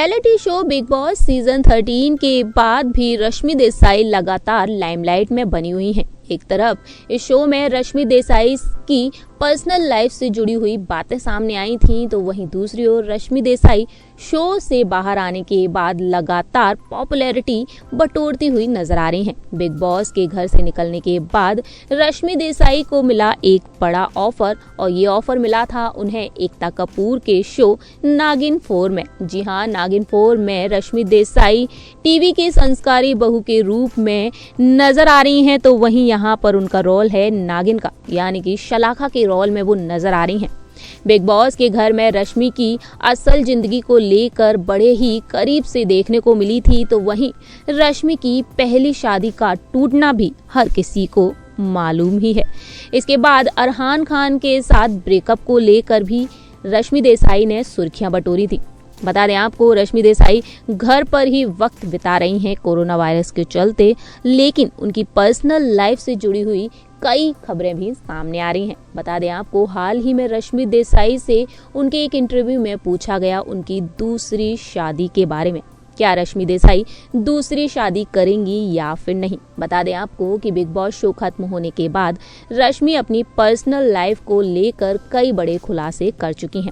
Reality show big boss season 13 के बाद भी रश्मि देसाई लगातार लाइमलाइट में बनी हुई हैं। एक तरफ इस शो में रश्मि देसाई की पर्सनल लाइफ से जुड़ी हुई बातें सामने आई थीं, तो वहीं दूसरी ओर रश्मि देसाई शो से बाहर आने के बाद लगातार पॉपुलैरिटी बटोरती हुई नजर आ रही हैं। बिग बॉस के घर से निकलने के बाद रश्मि देसाई को मिला एक बड़ा ऑफर, और ये ऑफर मिला था उन्हें एकता कपूर के शो नागिन 4 में। जी हाँ, नागिन 4 में रश्मि देसाई टीवी के संस्कारी बहू के रूप में नजर आ रही हैं, तो वहीं यहाँ पर उनका रोल है नागिन का, यानी कि शलाखा के रोल में वो नजर आ रही हैं। बिग बॉस के घर में रश्मि की असल जिंदगी को लेकर बड़े ही करीब से देखने को मिली थी, तो वहीं रश्मि की पहली शादी का टूटना भी हर किसी को मालूम ही है। इसके बाद अरहान खान के साथ ब्रेकअप को लेकर भी रश्मि देसाई ने सुर्खियां बटोरी थी। बता दें आपको, रश्मि देसाई घर पर ही वक्त बिता रही हैं कोरोना वायरस के चलते, लेकिन उनकी पर्सनल लाइफ से जुड़ी हुई कई खबरें भी सामने आ रही हैं। बता दें आपको, हाल ही में रश्मि देसाई से उनके एक इंटरव्यू में पूछा गया उनकी दूसरी शादी के बारे में। क्या रश्मि देसाई दूसरी शादी करेंगी या फिर नहीं? बता दें आपको कि बिग बॉस शो खत्म होने के बाद रश्मि अपनी पर्सनल लाइफ को लेकर कई बड़े खुलासे कर चुकी हैं।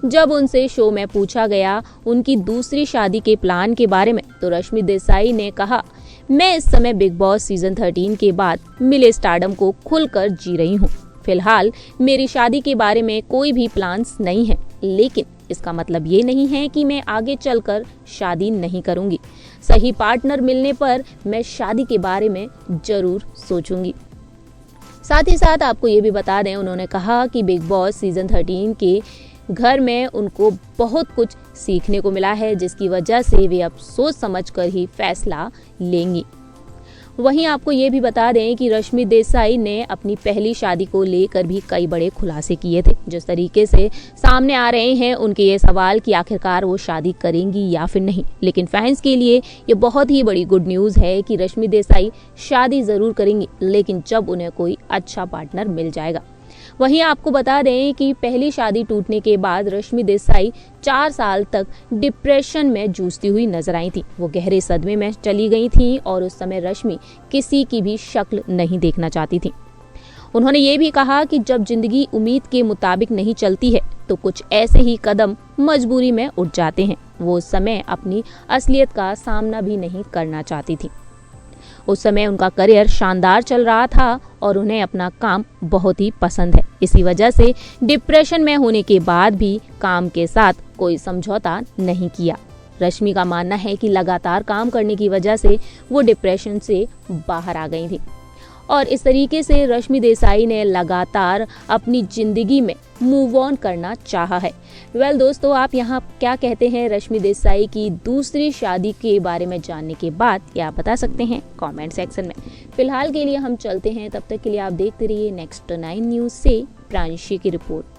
जब उनसे शो में पूछा गया उनकी दूसरी शादी के प्लान के बारे में, तो रश्मि देसाई ने कहा, मैं इस समय बिग बॉस सीजन 13 के बाद मिले स्टारडम को खुलकर जी रही हूँ। फिलहाल मेरी शादी के बारे में कोई भी प्लान्स नहीं है, लेकिन इसका मतलब ये नहीं है कि मैं आगे चलकर शादी नहीं करूंगी। सही पार्टनर मिलने पर मैं शादी के बारे में जरूर सोचूंगी। साथ ही साथ आपको ये भी बता दें, उन्होंने कहा कि बिग बॉस सीजन 13 के घर में उनको बहुत कुछ सीखने को मिला है, जिसकी वजह से वे अब सोच समझकर ही फैसला लेंगी। वहीं आपको ये भी बता दें कि रश्मि देसाई ने अपनी पहली शादी को लेकर भी कई बड़े खुलासे किए थे। जिस तरीके से सामने आ रहे हैं उनके ये सवाल कि आखिरकार वो शादी करेंगी या फिर नहीं, लेकिन फैंस के लिए ये बहुत ही बड़ी गुड न्यूज़ है कि रश्मि देसाई शादी जरूर करेंगी, लेकिन जब उन्हें कोई अच्छा पार्टनर मिल जाएगा। वहीं आपको बता दें कि पहली शादी टूटने के बाद रश्मि देसाई 4 साल तक डिप्रेशन में जूझती हुई नजर आई थी। वो गहरे सदमे में चली गई थी और उस समय रश्मि किसी की भी शक्ल नहीं देखना चाहती थी। उन्होंने ये भी कहा कि जब जिंदगी उम्मीद के मुताबिक नहीं चलती है, तो कुछ ऐसे ही कदम मजबूरी में उठ जाते हैं। वो उस समय अपनी असलियत का सामना भी नहीं करना चाहती थी। उस समय उनका करियर शानदार चल रहा था और उन्हें अपना काम बहुत ही पसंद है। इसी वजह से डिप्रेशन में होने के बाद भी काम के साथ कोई समझौता नहीं किया। रश्मि का मानना है कि लगातार काम करने की वजह से वो डिप्रेशन से बाहर आ गई थी, और इस तरीके से रश्मि देसाई ने लगातार अपनी जिंदगी में मूव ऑन करना चाहा है। वेल दोस्तों, आप यहाँ क्या कहते हैं रश्मि देसाई की दूसरी शादी के बारे में जानने के बाद, या आप बता सकते हैं कमेंट सेक्शन में। फिलहाल के लिए हम चलते हैं, तब तक के लिए आप देखते रहिए नेक्स्ट 9 न्यूज़ से प्रांशी की रिपोर्ट।